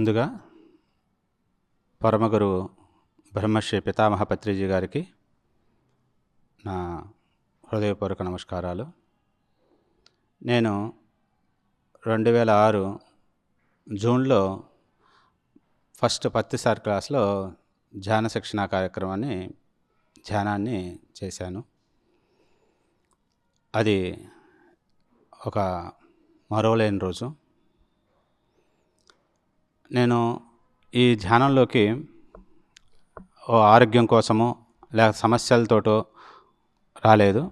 ముందుగా పరమగురువు బ్రహ్మశ్రీ పితామహ పత్రిజీ గారికి నా హృదయపూర్వక నమస్కారాలు. నేను 2006 జూన్లో ఫస్ట్ పత్తిసారి క్లాస్లో ధ్యాన శిక్షణ ధ్యానాన్ని చేశాను. అది ఒక మరోలేని రోజు. నేను ఈ ధ్యానంలోకి ఆరోగ్యం కోసమో లేక సమస్యలతోటో రాలేదు.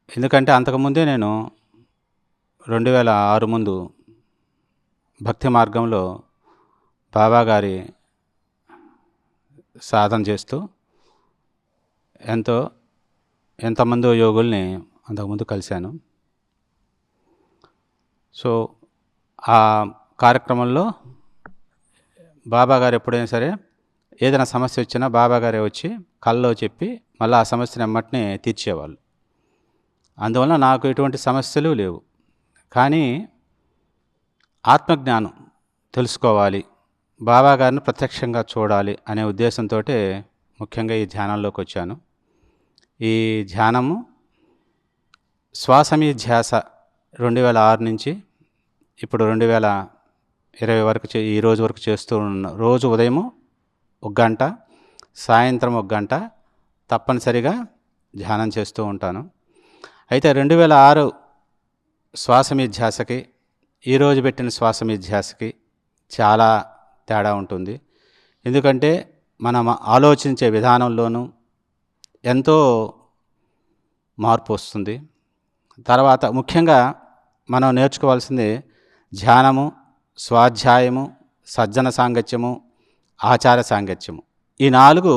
ఎందుకంటే అంతకుముందే నేను 2006 ముందు భక్తి మార్గంలో బాబాగారి సాధన చేస్తూ ఎంతమందో యోగుల్ని అంతకుముందు కలిశాను. సో ఆ కార్యక్రమంలో బాబాగారు ఎప్పుడైనా సరే ఏదైనా సమస్య వచ్చినా బాబాగారే వచ్చి కల్లో చెప్పి మళ్ళీ ఆ సమస్యను ఎమ్మటినే తీర్చేవాళ్ళు. అందువల్ల నాకు ఎటువంటి సమస్యలు లేవు. కానీ ఆత్మజ్ఞానం తెలుసుకోవాలి, బాబాగారిని ప్రత్యక్షంగా చూడాలి అనే ఉద్దేశంతో ముఖ్యంగా ఈ ధ్యానంలోకి వచ్చాను. ఈ ధ్యానము శ్వాస మీద ధ్యాస 2006 నుంచి ఇప్పుడు 2020 వరకు ఈ రోజు వరకు చేస్తూ ఉన్న రోజు ఉదయం 1 గంట, సాయంత్రం 1 గంట తప్పనిసరిగా ధ్యానం చేస్తూ ఉంటాను. అయితే 2006 శ్వాస మీద ధ్యాసకి ఈరోజు పెట్టిన శ్వాస మీద ధ్యాసకి చాలా తేడా ఉంటుంది. ఎందుకంటే మనం ఆలోచించే విధానంలోనూ ఎంతో మార్పు వస్తుంది. తర్వాత ముఖ్యంగా మనం నేర్చుకోవాల్సింది ధ్యానము, స్వాధ్యాయము, సజ్జన సాంగత్యము, ఆచార సాంగత్యము. ఈ 4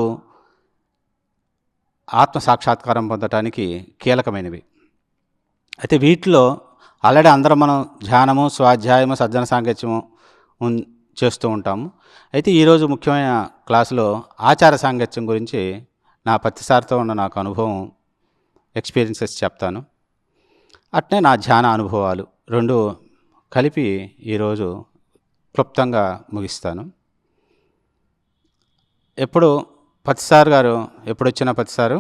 ఆత్మ సాక్షాత్కారం పొందటానికి కీలకమైనవి. అయితే వీటిలో ఆల్రెడీ అందరం మనం ధ్యానము, స్వాధ్యాయము, సజ్జన సాంగత్యము చేస్తూ ఉంటాము. అయితే ఈరోజు ముఖ్యమైన క్లాసులో ఆచార సాంగత్యం గురించి నా ప్రతిసారితో ఉన్న నాకు అనుభవం, ఎక్స్పీరియన్సెస్ చెప్తాను. అట్నే నా ధ్యాన అనుభవాలు 2 కలిపి ఈరోజు క్లుప్తంగా ముగిస్తాను. పత్తిసారు గారు ఎప్పుడొచ్చినా పత్తిసారు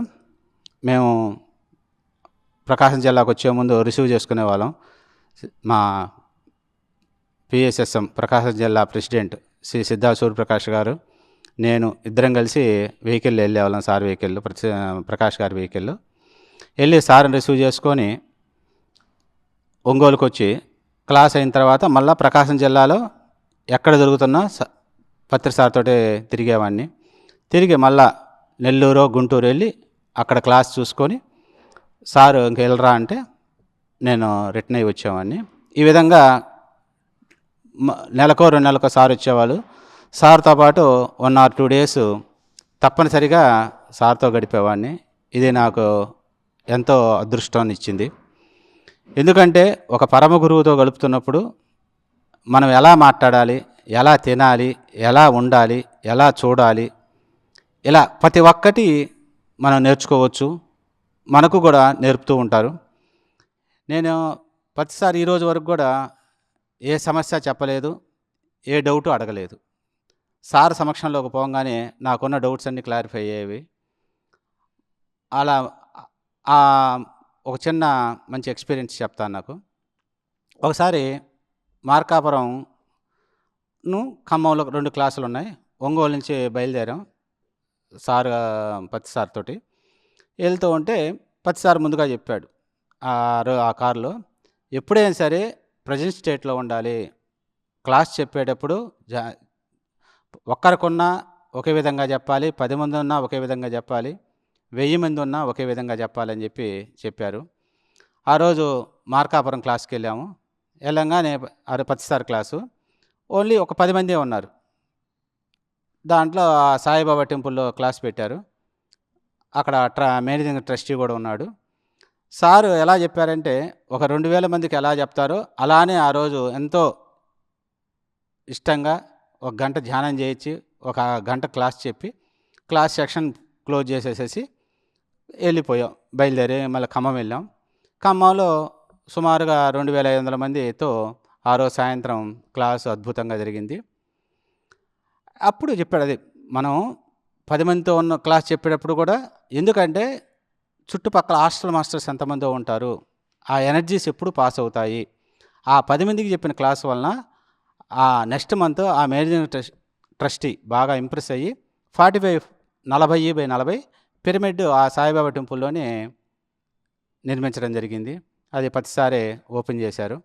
మేము ప్రకాశం జిల్లాకు వచ్చే ముందు రిసీవ్ చేసుకునే వాళ్ళం. మా PSSM ప్రకాశం జిల్లా ప్రెసిడెంట్ శ్రీ సిద్ధా సూర్యప్రకాష్ గారు, నేను ఇద్దరం కలిసి వెహికల్లో వెళ్ళేవాళ్ళం. సార్ వెహికల్లో, ప్రకాష్ గారి వెహికల్లో వెళ్ళి సార్ని రిసీవ్ చేసుకొని ఒంగోలుకు వచ్చి క్లాస్ అయిన తర్వాత మళ్ళీ ప్రకాశం జిల్లాలో ఎక్కడ దొరుకుతున్నా పత్రిసారితో తిరిగేవాడిని. తిరిగి మళ్ళా నెల్లూరు, గుంటూరు వెళ్ళి అక్కడ క్లాస్ చూసుకొని సారు ఇంక వెళ్ళరా అంటే నేను రిటర్న్ అయ్యి వచ్చేవాడిని. ఈ విధంగా నెలకో 2 నెలలకో సార్ వచ్చేవాళ్ళు. సార్తో పాటు 1 or 2 days తప్పనిసరిగా సార్తో గడిపేవాడిని. ఇది నాకు ఎంతో అదృష్టాన్ని ఇచ్చింది. ఎందుకంటే ఒక పరమ గురువుతో గడుపుతున్నప్పుడు మనం ఎలా మాట్లాడాలి, ఎలా తినాలి, ఎలా ఉండాలి, ఎలా చూడాలి, ఇలా ప్రతి ఒక్కటి మనం నేర్చుకోవచ్చు. మనకు కూడా నేర్పుతూ ఉంటారు. నేను ప్రతిసారి ఈరోజు వరకు కూడా ఏ సమస్య చెప్పలేదు, ఏ డౌటు అడగలేదు. సార్ సమక్షంలోకి పోగానే నాకున్న డౌట్స్ అన్నీ క్లారిఫై అయ్యేవి. అలా ఒక చిన్న మంచి ఎక్స్పీరియన్స్ చెప్తాను. నాకు ఒకసారి మార్కాపురంను ఖమ్మంలో 2 క్లాసులు ఉన్నాయి. ఒంగోలు నుంచి బయలుదేరాం పత్తిసార్ తోటి వెళ్తూ ఉంటే పత్తిసార్ ముందుగా చెప్పాడు ఆ కారులో, ఎప్పుడైనా సరే ప్రజెంట్ స్టేట్లో ఉండాలి. క్లాస్ చెప్పేటప్పుడు ఒక్కరికున్నా ఒకే విధంగా చెప్పాలి, 10 మంది ఉన్నా ఒకే విధంగా చెప్పాలి, 1000 మంది ఉన్నా ఒకే విధంగా చెప్పాలని చెప్పారు. ఆ రోజు మార్కాపురం క్లాస్కి వెళ్ళంగానే పత్తిసారి క్లాసు ఓన్లీ ఒక 10 మందే ఉన్నారు. దాంట్లో సాయిబాబా టెంపుల్లో క్లాస్ పెట్టారు. అక్కడ మేనేజింగ్ ట్రస్టీ కూడా ఉన్నాడు. సారు ఎలా చెప్పారంటే ఒక 2000 మందికి ఎలా చెప్తారో అలానే ఆ రోజు ఎంతో ఇష్టంగా 1 గంట ధ్యానం చేయించి 1 గంట క్లాస్ చెప్పి క్లాస్ సెక్షన్ క్లోజ్ చేసేసేసి వెళ్ళిపోయాం. బయలుదేరి మళ్ళీ ఖమ్మం వెళ్ళాం. ఖమ్మంలో సుమారుగా 2500 మందితో ఆ రోజు సాయంత్రం క్లాసు అద్భుతంగా జరిగింది. అప్పుడు చెప్పాడు అది మనం 10 మందితో ఉన్న క్లాస్ చెప్పేటప్పుడు కూడా, ఎందుకంటే చుట్టుపక్కల హాస్టల్ మాస్టర్స్ ఎంతమందో ఉంటారు, ఆ ఎనర్జీస్ ఎప్పుడు పాస్ అవుతాయి. ఆ 10 మందికి చెప్పిన క్లాస్ వలన ఆ నెక్స్ట్ మంత్ ఆ మేనేజింగ్ ట్రస్టీ బాగా ఇంప్రెస్ అయ్యి 40/40 పిరమిడ్ ఆ సాయిబాబా టెంపుల్లోనే నిర్మించడం జరిగింది. అది ప్రతిసారి ఓపెన్ చేశారు.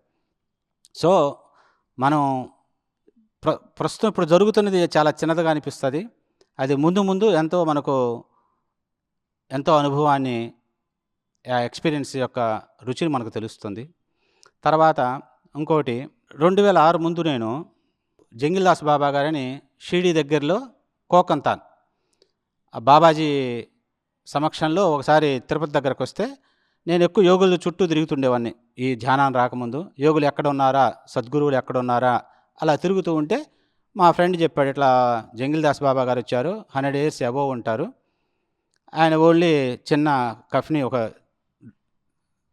సో మనం ప్రస్తుతం ఇప్పుడు జరుగుతున్నది చాలా చిన్నదిగా అనిపిస్తుంది. అది ముందు ముందు ఎంతో అనుభవాన్ని, ఆ ఎక్స్పీరియన్స్ యొక్క రుచిని మనకు తెలుస్తుంది. తర్వాత ఇంకోటి 2006 ముందు నేను జంగిల్దాస్ బాబా గారని షిరిడి దగ్గరలో కోకంతాన్ ఆ బాబాజీ సమక్షంలో ఒకసారి తిరుపతి దగ్గరకు వస్తే, నేను ఎక్కువ యోగుల చుట్టూ తిరుగుతుండేవాడిని. ఈ ధ్యానాన్ని రాకముందు యోగులు ఎక్కడ ఉన్నారా, సద్గురువులు ఎక్కడ ఉన్నారా అలా తిరుగుతూ ఉంటే మా ఫ్రెండ్ చెప్పాడు, ఇట్లా జంగిల్దాస్ బాబా గారు వచ్చారు, 100 years అబోవ్ ఉంటారు, ఆయన ఓన్లీ చిన్న కఫ్ని ఒక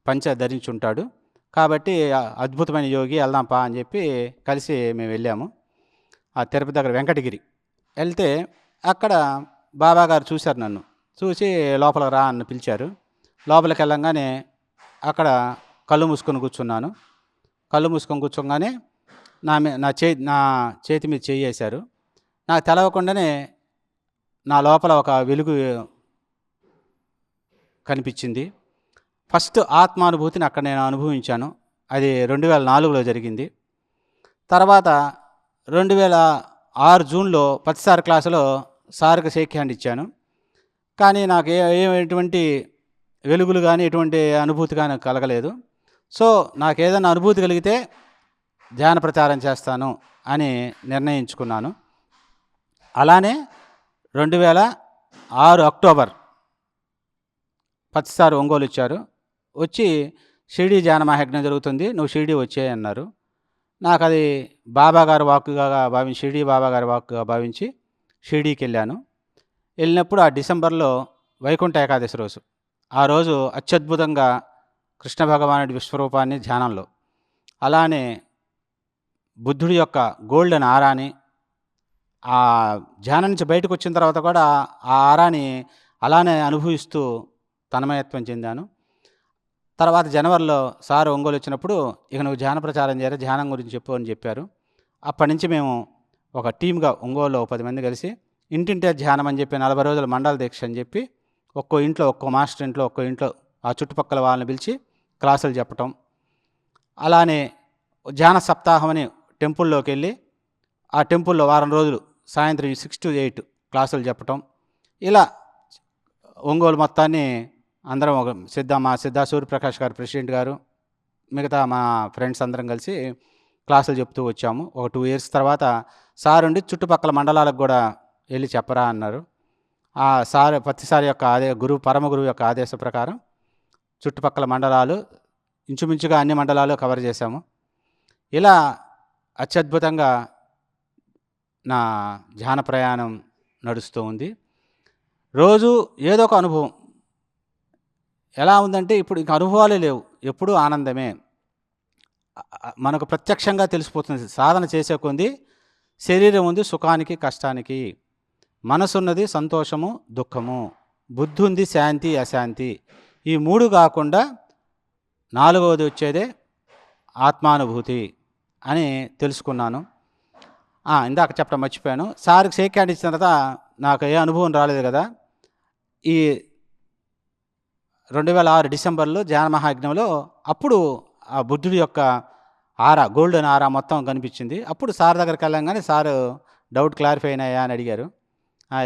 పంచ ధరించి ఉంటాడు, కాబట్టి అద్భుతమైన యోగి, వెళ్దాంపా అని చెప్పి కలిసి మేము వెళ్ళాము. ఆ తిరుపతి దగ్గర వెంకటగిరి వెళ్తే అక్కడ బాబా గారు చూశారు, నన్ను చూసి లోపలికి రా అని పిలిచారు. లోపలికి వెళ్ళంగానే అక్కడ కళ్ళు మూసుకొని కూర్చున్నాను. కళ్ళు మూసుకొని కూర్చోగానే నా చేతి మీద చేయి వేశారు. నాకు తెలవకుండానే నా లోపల ఒక వెలుగు కనిపించింది. ఫస్ట్ ఆత్మానుభూతిని అక్కడ నేను అనుభవించాను. అది 2004లో జరిగింది. తర్వాత 2006 జూన్లో ప్రతిసారి క్లాసులో సార్కి షేక్ హ్యాండ్ ఇచ్చాను. కానీ నాకు ఎటువంటి వెలుగులు కానీ ఎటువంటి అనుభూతి కానీ కలగలేదు. సో నాకు ఏదైనా అనుభూతి కలిగితే ధ్యాన ప్రచారం చేస్తాను అని నిర్ణయించుకున్నాను. అలానే 2006 అక్టోబర్ ప్రతిసారి ఒంగోలు వచ్చారు. వచ్చి షిరిడి ధ్యాన మహాయజ్ఞం జరుగుతుంది, నువ్వు షిరిడి వచ్చేయి అన్నారు. నాకు అది బాబా గారి వాక్కుగా భావించి, షిరిడి బాబా గారి వాక్కుగా భావించి షిరిడీకి వెళ్ళాను. వెళ్ళినప్పుడు ఆ డిసెంబర్లో వైకుంఠ ఏకాదశి రోజు, ఆ రోజు అత్యద్భుతంగా కృష్ణ భగవానుడి విశ్వరూపాన్ని ధ్యానంలో, అలానే బుద్ధుడి యొక్క గోల్డెన్ ఆరాని, ఆ ధ్యానం నుంచి బయటకు వచ్చిన తర్వాత కూడా ఆ ఆరాని అలానే అనుభవిస్తూ తన్మయత్వం చెందాను. తర్వాత జనవరిలో సార్ ఒంగోలు వచ్చినప్పుడు, ఇక నువ్వు ధ్యాన ప్రచారం చేయాలి, ధ్యానం గురించి చెప్పు అని చెప్పారు. అప్పటి నుంచి మేము ఒక టీమ్గా ఒంగోలులో 10 మంది కలిసి ఇంటింటే ధ్యానం అని చెప్పి 40 రోజుల మండల దీక్ష అని చెప్పి ఒక్కో ఇంట్లో, ఒక్కో మాస్టర్ ఇంట్లో, ఒక్కో ఇంట్లో ఆ చుట్టుపక్కల వాళ్ళని పిలిచి క్లాసులు చెప్పటం. అలానే ధ్యాన సప్తాహం అని టెంపుల్లోకి వెళ్ళి ఆ టెంపుల్లో వారం రోజులు సాయంత్రం 6 to 8 క్లాసులు చెప్పటం. ఇలా ఒంగోలు మొత్తాన్ని అందరం ఒక మా సిద్ధా సూర్యప్రకాష్ గారు ప్రెసిడెంట్ గారు, మిగతా మా ఫ్రెండ్స్ అందరం కలిసి క్లాసులు చెప్తూ వచ్చాము. ఒక 2 years తర్వాత సార్ ఉండి చుట్టుపక్కల మండలాలకు కూడా వెళ్ళి చెప్పరా అన్నారు. ఆ సార్ ప్రతిసారి యొక్క పరమ గురువు యొక్క ఆదేశ ప్రకారం చుట్టుపక్కల మండలాలు ఇంచుమించుగా అన్ని మండలాలు కవర్ చేశాము. ఇలా అత్యద్భుతంగా నా ధ్యాన ప్రయాణం నడుస్తూ ఉంది. రోజు ఏదో ఒక అనుభవం. ఎలా ఉందంటే ఇప్పుడు ఇంక అనుభవాలే లేవు, ఎప్పుడూ ఆనందమే. మనకు ప్రత్యక్షంగా తెలిసిపోతుంది. సాధన చేసే కొంది శరీరం ఉంది సుఖానికి కష్టానికి, మనసు ఉన్నది సంతోషము దుఃఖము, బుద్ధి ఉంది శాంతి అశాంతి. ఈ 3 కాకుండా 4వది వచ్చేదే ఆత్మానుభూతి అని తెలుసుకున్నాను. ఇందాక చెప్పడం మర్చిపోయాను. సార్కి షేక్ హ్యాండ్ ఇచ్చిన తర్వాత నాకు ఏ అనుభవం రాలేదు కదా. ఈ 2006 డిసెంబర్లో ధ్యాన మహాయజ్ఞంలో అప్పుడు ఆ బుద్ధుడి యొక్క ఆరా, గోల్డెన్ ఆరా మొత్తం కనిపించింది. అప్పుడు సార్ దగ్గరికి వెళ్ళంగానే సారు డౌట్ క్లారిఫై అయినాయా అని అడిగారు.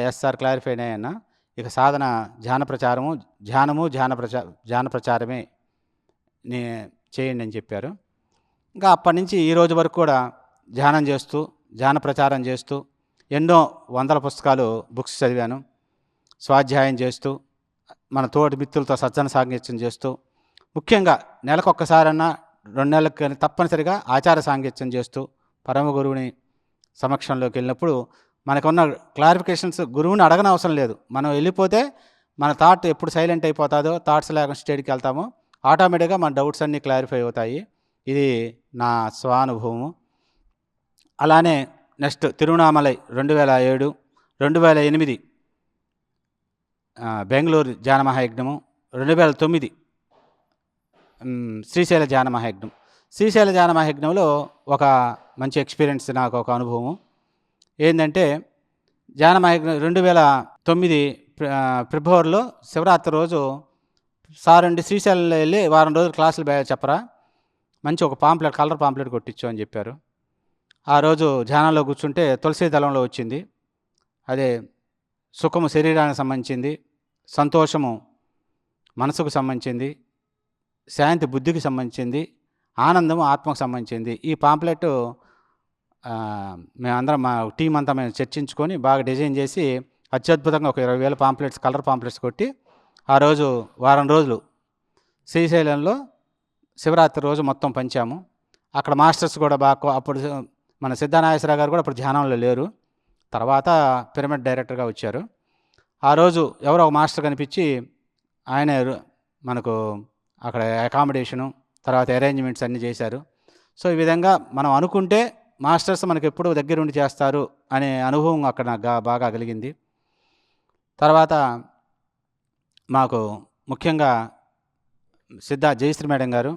ఎస్ సార్ క్లారిఫై అయినాయన్న, ఇక సాధన ధ్యాన ప్రచారము, ధ్యాన ప్రచారమే చేయండి అని చెప్పారు. ఇంకా అప్పటి నుంచి ఈ రోజు వరకు కూడా ధ్యానం చేస్తూ, ధ్యాన ప్రచారం చేస్తూ, ఎన్నో వందల పుస్తకాలు బుక్స్ చదివాను, స్వాధ్యాయం చేస్తూ, మన తోటి మిత్రులతో సజ్జన సాంగత్యం చేస్తూ, ముఖ్యంగా నెలకొక్కసారన్నా 2 నెలలకు కానీ తప్పనిసరిగా ఆచార సాంగత్యం చేస్తూ, పరమ గురువుని సమక్షంలోకి వెళ్ళినప్పుడు మనకున్న క్లారిఫికేషన్స్ గురువుని అడగనవసరం లేదు. మనం వెళ్ళిపోతే మన థాట్ ఎప్పుడు సైలెంట్ అయిపోతుందో, థాట్స్ లేకుండా స్టేట్కి వెళ్తామో ఆటోమేటిక్గా మన డౌట్స్ అన్నీ క్లారిఫై అవుతాయి. ఇది నా స్వానుభవము. అలానే నెక్స్ట్ తిరువణామలై 2007, 2008 బెంగళూరు ధ్యాన మహాయజ్ఞము, 2009 శ్రీశైల ధ్యాన మహాయజ్ఞం. శ్రీశైల ధ్యాన మహాయజ్ఞంలో ఒక మంచి ఎక్స్పీరియన్స్, నాకు ఒక అనుభవము ఏంటంటే, ధ్యాన మహాయజ్ఞం 2009 ఫిబ్రవరిలో శివరాత్రి రోజు సార్ అండి శ్రీశైలంలో వెళ్ళి వారం రోజులు క్లాసులు చెప్పరా, మంచి ఒక పాంప్లెట్, కలర్ పాంప్లెట్ కొట్టించు అని చెప్పారు. ఆ రోజు ధ్యానంలో కూర్చుంటే తులసి దళంలో వచ్చింది. అదే సుఖము శరీరానికి సంబంధించింది, సంతోషము మనసుకు సంబంధించింది, శాంతి బుద్ధికి సంబంధించింది, ఆనందము ఆత్మకు సంబంధించింది. ఈ పాంప్లెట్ మేమందరం మా టీం అంతా మేము చర్చించుకొని బాగా డిజైన్ చేసి అత్యద్భుతంగా ఒక 20,000 పాంప్లెట్స్, కలర్ పాంప్లెట్స్ కొట్టి ఆ రోజు వారం రోజులు శ్రీశైలంలో శివరాత్రి రోజు మొత్తం పంచాము. అక్కడ మాస్టర్స్ కూడా బాగా, అప్పుడు మన సిద్ధానాగేశ్వరరావు గారు కూడా అప్పుడు ధ్యానంలో లేరు, తర్వాత పిరమిడ్ డైరెక్టర్గా వచ్చారు. ఆ రోజు ఎవరో ఒక మాస్టర్ కనిపించి ఆయన మనకు అక్కడ అకామిడేషను, తర్వాత అరేంజ్మెంట్స్ అన్నీ చేశారు. సో ఈ విధంగా మనం అనుకుంటే మాస్టర్స్ మనకు ఎప్పుడు దగ్గరుండి చేస్తారు అనే అనుభవం అక్కడ నాకు బాగా కలిగింది. తర్వాత మాకు ముఖ్యంగా జయశ్రీ మేడం గారు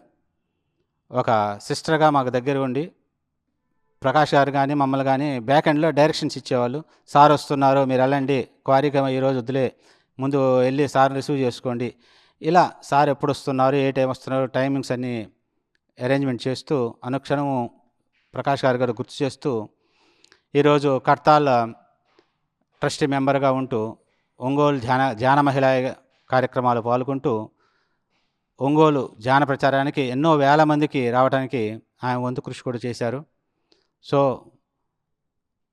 ఒక సిస్టర్గా మాకు దగ్గర ఉండి, ప్రకాష్ గారు కానీ మమ్మల్ని కానీ బ్యాక్ ఎండ్లో డైరెక్షన్స్ ఇచ్చేవాళ్ళు. సార్ వస్తున్నారు, మీరు వెళ్ళండి, క్వారీకి ఈరోజు వద్దులే, ముందు వెళ్ళి సార్ని రిసీవ్ చేసుకోండి. ఇలా సార్ ఎప్పుడు వస్తున్నారు, ఏ టైం వస్తున్నారు, టైమింగ్స్ అన్నీ అరేంజ్మెంట్ చేస్తూ అనుక్షణము ప్రకాష్ గారు గుర్తు చేస్తూ, ఈరోజు కర్తాల్ ట్రస్టీ మెంబర్గా ఉంటూ ఒంగోలు ధ్యాన మహిళా కార్యక్రమాలు పాల్గొంటూ ఒంగోలు ధ్యాన ప్రచారానికి ఎన్నో వేల మందికి రావడానికి ఆయన వంతు కృషి కూడా చేశారు. సో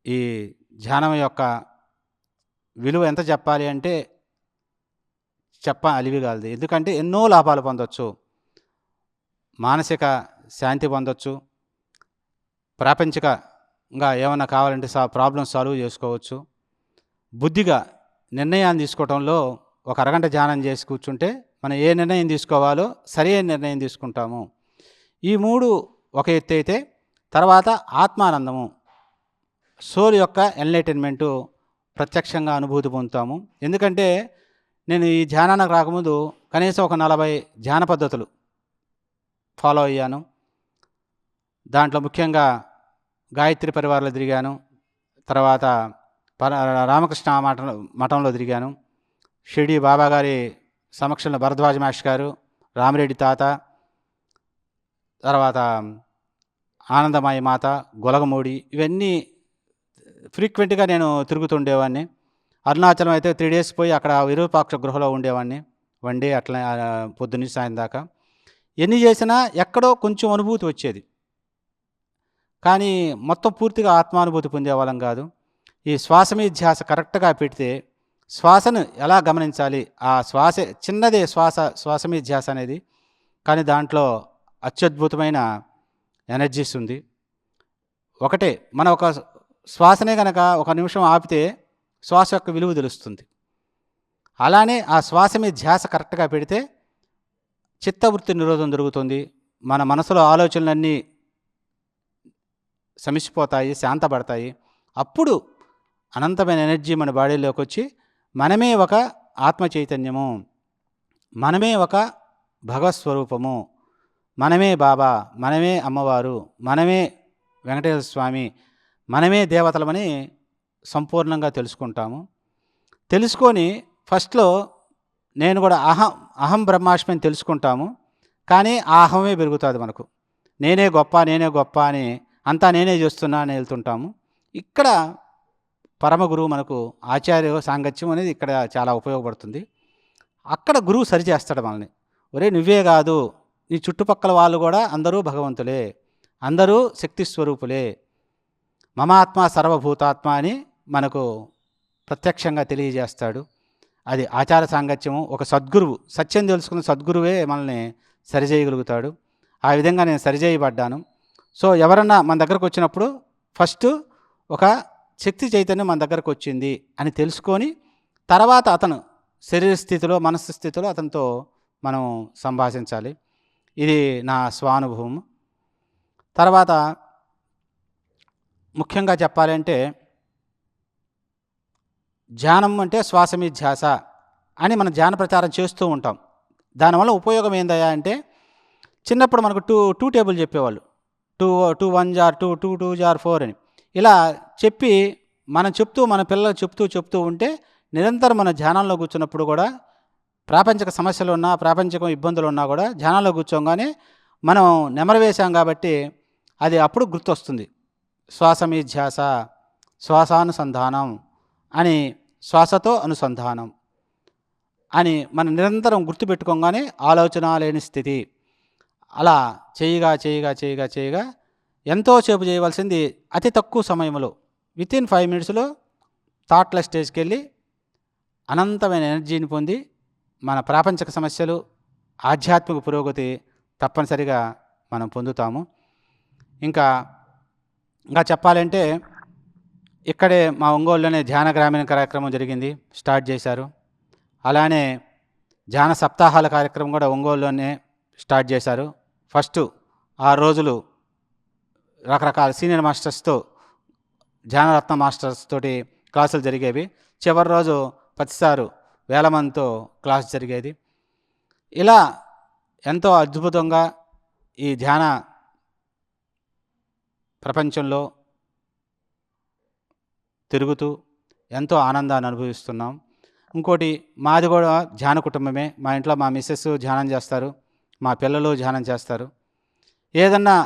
ఈ ధ్యానం యొక్క విలువ ఎంత చెప్పాలి అంటే అలివి కాదు. ఎందుకంటే ఎన్నో లాభాలు పొందొచ్చు, మానసిక శాంతి పొందొచ్చు, ప్రాపంచికంగా ఏమన్నా కావాలంటే ప్రాబ్లమ్స్ సాల్వ్ చేసుకోవచ్చు, బుద్ధిగా నిర్ణయాన్ని తీసుకోవడంలో ఒక అరగంట ధ్యానం చేసి కూర్చుంటే మనం ఏ నిర్ణయం తీసుకోవాలో సరైన నిర్ణయం తీసుకుంటాము. ఈ 3 ఒక ఎత్తు అయితే, తర్వాత ఆత్మానందము, సోల్ యొక్క ఎన్లైటన్మెంటు ప్రత్యక్షంగా అనుభూతి పొందుతాము. ఎందుకంటే నేను ఈ ధ్యానానికి రాకముందు కనీసం ఒక 40 ధ్యాన పద్ధతులు ఫాలో అయ్యాను. దాంట్లో ముఖ్యంగా గాయత్రి పరివారంలో తిరిగాను, తర్వాత రామకృష్ణ మఠంలో తిరిగాను, షిరిడి బాబా గారి సమక్షంలో భరద్వాజ మాస్టర్ గారు, రామిరెడ్డి తాత, తర్వాత ఆనందమాయి మాత, గొలగమూడి, ఇవన్నీ ఫ్రీక్వెంట్గా నేను తిరుగుతుండేవాడిని. అరుణాచలం అయితే 3 days పోయి అక్కడ విరూపాక్ష గృహలో ఉండేవాడిని, 1 day అట్లా పొద్దున్నీ సాయం దాకా. ఎన్ని చేసినా ఎక్కడో కొంచెం అనుభూతి వచ్చేది, కానీ మొత్తం పూర్తిగా ఆత్మానుభూతి పొందేవాళ్ళం కాదు. ఈ శ్వాస మీద ధ్యాస కరెక్ట్గా పెడితే, శ్వాసను ఎలా గమనించాలి, ఆ శ్వాస చిన్నదే శ్వాస మీద ధ్యాస అనేది, కానీ దాంట్లో అత్యద్భుతమైన ఎనర్జీస్ ఉంది. ఒకటే మన ఒక శ్వాసనే కనుక ఒక నిమిషం ఆపితే శ్వాస యొక్క విలువ తెలుస్తుంది. అలానే ఆ శ్వాస మీద ధ్యాస కరెక్ట్గా పెడితే చిత్తవృత్తి నిరోధం జరుగుతుంది, మన మనసులో ఆలోచనలన్నీ శమిసిపోతాయి, శాంతపడతాయి. అప్పుడు అనంతమైన ఎనర్జీ మన బాడీలోకి వచ్చి మనమే ఒక ఆత్మ చైతన్యము, మనమే ఒక భగవత్స్వరూపము, మనమే బాబా, మనమే అమ్మవారు, మనమే వెంకటేశ్వర స్వామి, మనమే దేవతలమని సంపూర్ణంగా తెలుసుకుంటాము. తెలుసుకొని ఫస్ట్లో నేను కూడా అహం బ్రహ్మాస్మి అని తెలుసుకుంటాము, కానీ ఆ అహమే పెరుగుతుంది మనకు. నేనే గొప్ప అని అంతా నేనే చేస్తున్నా అని వెళ్తుంటాము. ఇక్కడ పరమ గురువు మనకు ఆచార్య సాంగత్యం అనేది ఇక్కడ చాలా ఉపయోగపడుతుంది. అక్కడ గురువు సరిచేస్తాడు మనల్ని. ఒరే నువ్వే కాదు, నీ చుట్టుపక్కల వాళ్ళు కూడా అందరూ భగవంతులే, అందరూ శక్తి స్వరూపులే, మమాత్మ సర్వభూతాత్మ అని మనకు ప్రత్యక్షంగా తెలియజేస్తాడు. అది ఆచార సాంగత్యము. ఒక సద్గురువు, సత్యం తెలుసుకున్న సద్గురువే మనల్ని సరిచేయగలుగుతాడు. ఆ విధంగా నేను సరిచేయబడ్డాను. సో ఎవరన్నా మన దగ్గరకు వచ్చినప్పుడు ఫస్ట్ ఒక శక్తి చైతన్యం మన దగ్గరకు వచ్చింది అని తెలుసుకొని, తర్వాత అతను శరీర స్థితిలో మనస్సు స్థితిలో అతనితో మనం సంభాషించాలి. ఇది నా స్వానుభవం. తర్వాత ముఖ్యంగా చెప్పాలంటే ధ్యానం అంటే శ్వాస మీద ధ్యాస అని మనం ధ్యాన ప్రచారం చేస్తూ ఉంటాం. దానివల్ల ఉపయోగం ఏందయ్యా అంటే చిన్నప్పుడు మనకు టూ టేబుల్ చెప్పేవాళ్ళు. టూ టూ వన్ జార్ టూ, టూ టూ జార్ ఫోర్ అని. ఇలా చెప్పి మనం చెప్తూ మన పిల్లలు చెప్తూ ఉంటే నిరంతరం మన ధ్యానంలో కూర్చున్నప్పుడు కూడా ప్రాపంచిక సమస్యలు ఉన్నా, ప్రాపంచిక ఇబ్బందులు ఉన్నా కూడా ధ్యానంలో కూర్చోగానే మనం నెమరు వేశాం కాబట్టి అది అప్పుడు గుర్తొస్తుంది. శ్వాస మీద ధ్యాస, శ్వాసానుసంధానం అని, శ్వాసతో అనుసంధానం అని మనం నిరంతరం గుర్తుపెట్టుకోగానే ఆలోచన లేని స్థితి. అలా చేయగా ఎంతోసేపు చేయవలసింది అతి తక్కువ సమయంలో వితిన్ 5 minutesలో థాట్లెస్ స్టేజ్కి వెళ్ళి అనంతమైన ఎనర్జీని పొంది మన ప్రాపంచిక సమస్యలు, ఆధ్యాత్మిక పురోగతి తప్పనిసరిగా మనం పొందుతాము. ఇంకా చెప్పాలంటే ఇక్కడే మా ఒంగోలులోనే ధ్యాన గ్రామీణ కార్యక్రమం జరిగింది, స్టార్ట్ చేశారు. అలానే ధ్యాన సప్తాహాల కార్యక్రమం కూడా ఒంగోలులోనే స్టార్ట్ చేశారు. ఫస్ట్ 6 రోజులు రకరకాల సీనియర్ మాస్టర్స్తో, ధ్యానరత్న మాస్టర్స్ తోటి క్లాసులు జరిగేవి. చివరి రోజు ప్రతిసారు వేల మందితో క్లాస్ జరిగేది. ఇలా ఎంతో అద్భుతంగా ఈ ధ్యాన ప్రపంచంలో తిరుగుతూ ఎంతో ఆనందాన్ని అనుభవిస్తున్నాం. ఇంకోటి, మాది కూడా ధ్యాన కుటుంబమే. మా ఇంట్లో మా మిస్సెస్ ధ్యానం చేస్తారు, మా పిల్లలు ధ్యానం చేస్తారు. ఏదన్నా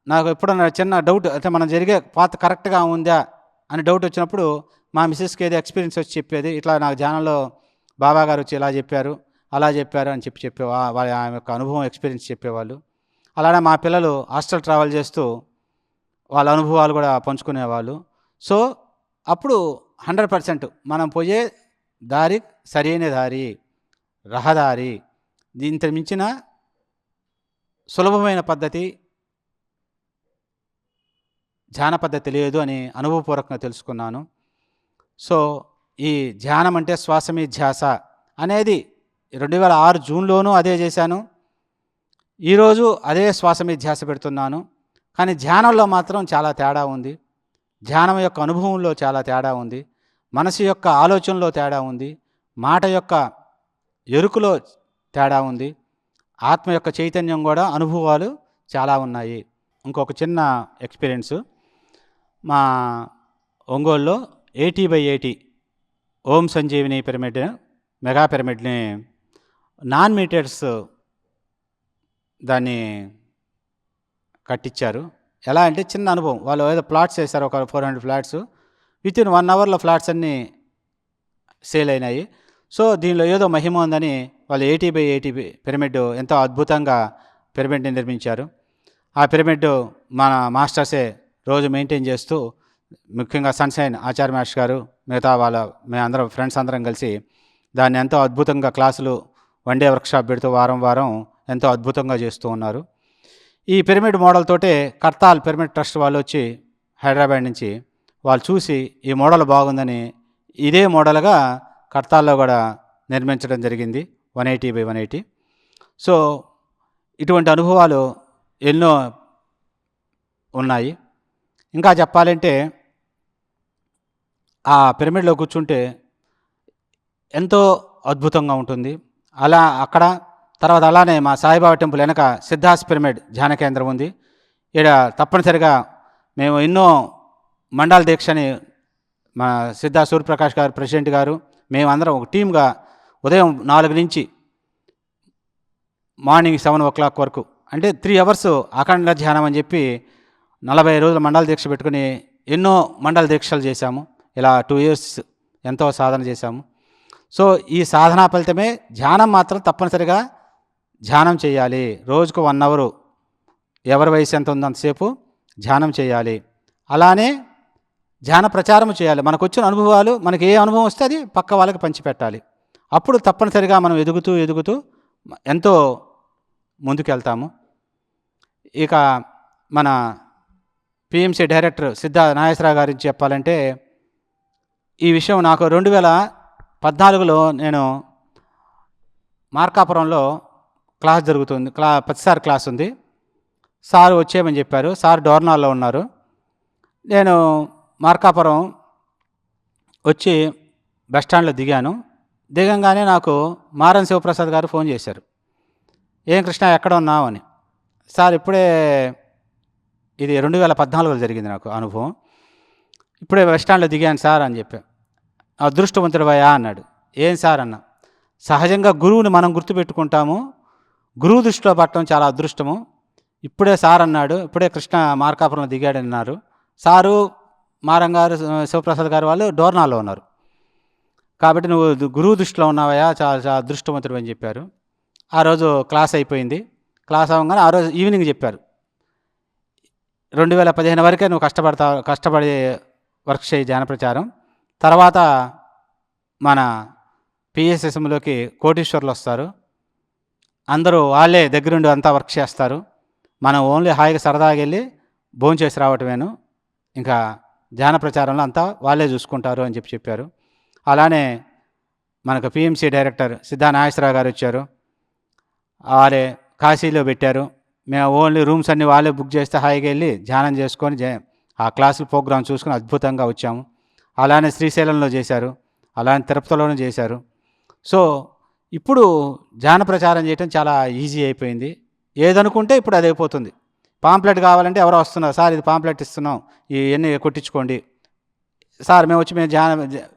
నాకు ఎప్పుడన్నా చిన్న డౌట్, అంటే మనం జరిగే పాత కరెక్ట్గా ఉందా అని డౌట్ వచ్చినప్పుడు మా మిస్సెస్కి ఏదో ఎక్స్పీరియన్స్ వచ్చి చెప్పేది, ఇట్లా నాకు ధ్యానంలో బాబా గారు వచ్చి ఇలా చెప్పారు, అలా చెప్పారు అని వాళ్ళ ఆమె యొక్క అనుభవం, ఎక్స్పీరియన్స్ చెప్పేవాళ్ళు. అలానే మా పిల్లలు హాస్టల్ ట్రావెల్ చేస్తూ వాళ్ళ అనుభవాలు కూడా పంచుకునేవాళ్ళు. సో అప్పుడు 100% మనం పోయే దారి సరైన దారి, రహదారి, దీంతో మించిన సులభమైన పద్ధతి, ధ్యాన పద్ధతి లేదు అని అనుభవపూర్వకంగా తెలుసుకున్నాను. సో ఈ ధ్యానం అంటే శ్వాస మీద ధ్యాస అనేది 2006 జూన్లోనూ అదే చేశాను. ఈరోజు అదే శ్వాస మీద ధ్యాస పెడుతున్నాను. కానీ ధ్యానంలో మాత్రం చాలా తేడా ఉంది. ధ్యానం యొక్క అనుభవంలో చాలా తేడా ఉంది. మనసు యొక్క ఆలోచనలో తేడా ఉంది. మాట యొక్క ఎరుకులో తేడా ఉంది. ఆత్మ యొక్క చైతన్యం కూడా, అనుభవాలు చాలా ఉన్నాయి. ఇంకొక చిన్న ఎక్స్పీరియన్సు, మా ఒంగోలులో 80/80 ఓం సంజీవిని పిరమిడ్, మెగా పిరమిడ్ని నాన్ మీటర్స్ దాన్ని కట్టించారు. ఎలా అంటే చిన్న అనుభవం, వాళ్ళు ఏదో ప్లాట్స్ వేశారు, ఒక 400 ఫ్లాట్స్. వితిన్ 1 అవర్లో ఫ్లాట్స్ అన్నీ సేల్ అయినాయి. సో దీనిలో ఏదో మహిమ ఉందని వాళ్ళు 80/80 పిరమిడ్ ఎంతో అద్భుతంగా పిరమిడ్ని నిర్మించారు. ఆ పిరమిడ్ మన మాస్టర్సే రోజు మెయింటైన్ చేస్తూ, ముఖ్యంగా సన్షైన్ ఆచార్య మాస్టర్ గారు, మిగతా మేమందరం ఫ్రెండ్స్ అందరం కలిసి దాన్ని ఎంతో అద్భుతంగా క్లాసులు, 1 డే వర్క్షాప్ పెడుతూ వారం ఎంతో అద్భుతంగా చేస్తూ ఉన్నారు. ఈ పిరమిడ్ మోడల్ తోటే కర్తాల్ పిరమిడ్ ట్రస్ట్ వాళ్ళు వచ్చి హైదరాబాద్ నుంచి వాళ్ళు చూసి ఈ మోడల్ బాగుందని ఇదే మోడల్గా కర్తాల్లో కూడా నిర్మించడం జరిగింది, 180/180. సో ఇటువంటి అనుభవాలు ఎన్నో ఉన్నాయి. ఇంకా చెప్పాలంటే ఆ పిరమిడ్లో కూర్చుంటే ఎంతో అద్భుతంగా ఉంటుంది. అలా అక్కడ తర్వాత అలానే మా సాయిబాబా టెంపుల్ వెనక సిద్ధాస్ పిరమిడ్ ధ్యాన కేంద్రం ఉంది. ఇక్కడ తప్పనిసరిగా మేము ఎన్నో మండల దీక్షని, మా సిద్ధా సూర్యప్రకాష్ గారు ప్రెసిడెంట్ గారు, మేమందరం ఒక టీమ్గా ఉదయం 4 నుంచి మార్నింగ్ 7 o'clock వరకు, అంటే 3 hours అఖండ ధ్యానం అని చెప్పి 40 రోజుల మండల దీక్ష పెట్టుకుని ఎన్నో మండల దీక్షలు చేశాము. ఇలా 2 years ఎంతో సాధన చేశాము. సో ఈ సాధనా ఫలితమే ధ్యానం మాత్రం తప్పనిసరిగా ధ్యానం చేయాలి. రోజుకు 1 hour, ఎవరి వయసు ఎంత ఉందో అంతసేపు ధ్యానం చేయాలి. అలానే ధ్యాన ప్రచారం చేయాలి. మనకు వచ్చిన అనుభవాలు, మనకి ఏ అనుభవం వస్తే అది పక్క వాళ్ళకి పంచిపెట్టాలి. అప్పుడు తప్పనిసరిగా మనం ఎదుగుతూ ఎంతో ముందుకెళ్తాము. ఇక మన పిఎంసి డైరెక్టర్ సిద్ధా నాగేశ్వరరావు గారి గురించి చెప్పాలంటే, ఈ విషయం నాకు 2014లో నేను మార్కాపురంలో క్లాస్ జరుగుతుంది, ప్రతిసారి క్లాస్ ఉంది. సార్ వచ్చేయమని చెప్పారు. సార్ డోర్నాల్లో ఉన్నారు. నేను మార్కాపురం వచ్చి బస్టాండ్లో దిగాను. దిగంగానే నాకు మారం శివప్రసాద్ గారు ఫోన్ చేశారు. ఏం కృష్ణ ఎక్కడ ఉన్నావు అని. సార్ ఇప్పుడే, ఇది 2014లో జరిగింది నాకు అనుభవం. ఇప్పుడే బస్టాండ్లో దిగాను సార్ అని చెప్పా. అదృష్టవంతుడివయ్యా అన్నాడు. ఏం సార్ అన్న. సహజంగా గురువుని మనం గుర్తుపెట్టుకుంటాము, గురువు దృష్టిలో పట్టడం చాలా అదృష్టము. ఇప్పుడే సార్ అన్నాడు, ఇప్పుడే కృష్ణ మార్కాపురంలో దిగాడన్నారు. సారు, మారం గారు, శివప్రసాద్ గారు వాళ్ళు డోర్నాల్లో ఉన్నారు. కాబట్టి నువ్వు గురువు దృష్టిలో ఉన్నావయ్యా, చాలా చాలా అదృష్టవంతుడు అని చెప్పారు. ఆ రోజు క్లాస్ అయిపోయింది. క్లాస్ అవ్వగానే ఆ రోజు ఈవినింగ్ చెప్పారు, 2015 వరకే నువ్వు కష్టపడి వర్క్ చేయి ధ్యాన ప్రచారం. తర్వాత మన పిఎస్ఎస్ఎంలోకి కోటీశ్వర్లు వస్తారు, అందరూ వాళ్ళే దగ్గరుండి అంతా వర్క్ చేస్తారు. మనం ఓన్లీ హాయిగా సరదాగా వెళ్ళి భోంచేసి రావటమేను, ఇంకా ధ్యాన ప్రచారంలో అంతా వాళ్ళే చూసుకుంటారు అని చెప్పారు. అలానే మనకు పిఎంసి డైరెక్టర్ సిద్ధా నాగేశ్వరరావు గారు వచ్చారు. వాళ్ళే కాశీలో పెట్టారు. మేము ఓన్లీ రూమ్స్ అన్నీ వాళ్ళే బుక్ చేస్తే హాయిగా వెళ్ళి ధ్యానం చేసుకొని ఆ క్లాసులు ప్రోగ్రామ్ చూసుకొని అద్భుతంగా వచ్చాము. అలానే శ్రీశైలంలో చేశారు, అలానే తిరుపతిలోనూ చేశారు. సో ఇప్పుడు ధ్యాన ప్రచారం చేయటం చాలా ఈజీ అయిపోయింది. ఏదనుకుంటే ఇప్పుడు అది అయిపోతుంది. పాంప్లెట్ కావాలంటే ఎవరో వస్తున్నారు, సార్ ఇది పాంప్లెట్ ఇస్తున్నాం, ఇవన్నీ కొట్టించుకోండి సార్, మేము వచ్చి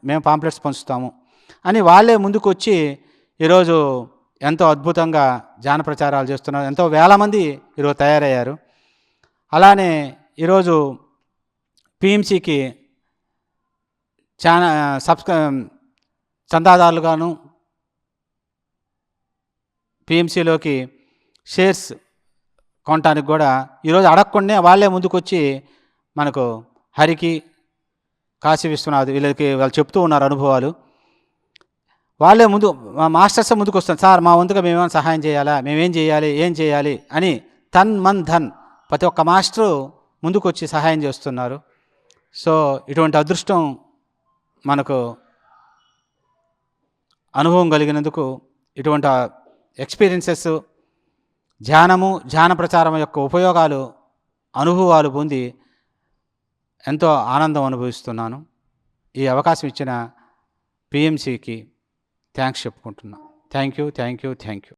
మేము పాంప్లెట్స్ పంచుతాము అని వాళ్ళే ముందుకు వచ్చి ఈరోజు ఎంతో అద్భుతంగా ధ్యాన ప్రచారాలు చేస్తున్నారు. ఎంతో వేల మంది ఈరోజు తయారయ్యారు. అలానే ఈరోజు పిఎంసికి చాలా చందాదారులుగాను, పిఎంసిలోకి షేర్స్ కొనటానికి కూడా ఈరోజు అడగకుండా వాళ్ళే ముందుకొచ్చి మనకు హరికి, కాశీ విశ్వనాథ్ వీళ్ళకి వాళ్ళు చెప్తూ ఉన్నారు అనుభవాలు. వాళ్ళే ముందు మాస్టర్స్ ముందుకు వస్తారు, సార్ మా వంతుగా మేమేమైనా సహాయం చేయాలా, మేమేం చేయాలి, ఏం చేయాలి అని తన్ మన్ ధన్ ప్రతి ఒక్క మాస్టరు ముందుకు వచ్చి సహాయం చేస్తున్నారు. సో ఇటువంటి అదృష్టం మనకు అనుభవం కలిగినందుకు, ఇటువంటి ఎక్స్పీరియన్సెస్, ధ్యానము, ధ్యాన ప్రచారం యొక్క ఉపయోగాలు, అనుభవాలు పొంది ఎంతో ఆనందం అనుభవిస్తున్నాను. ఈ అవకాశం ఇచ్చిన పిఎంసికి థ్యాంక్స్ చెప్పుకుంటున్నా. Thank you.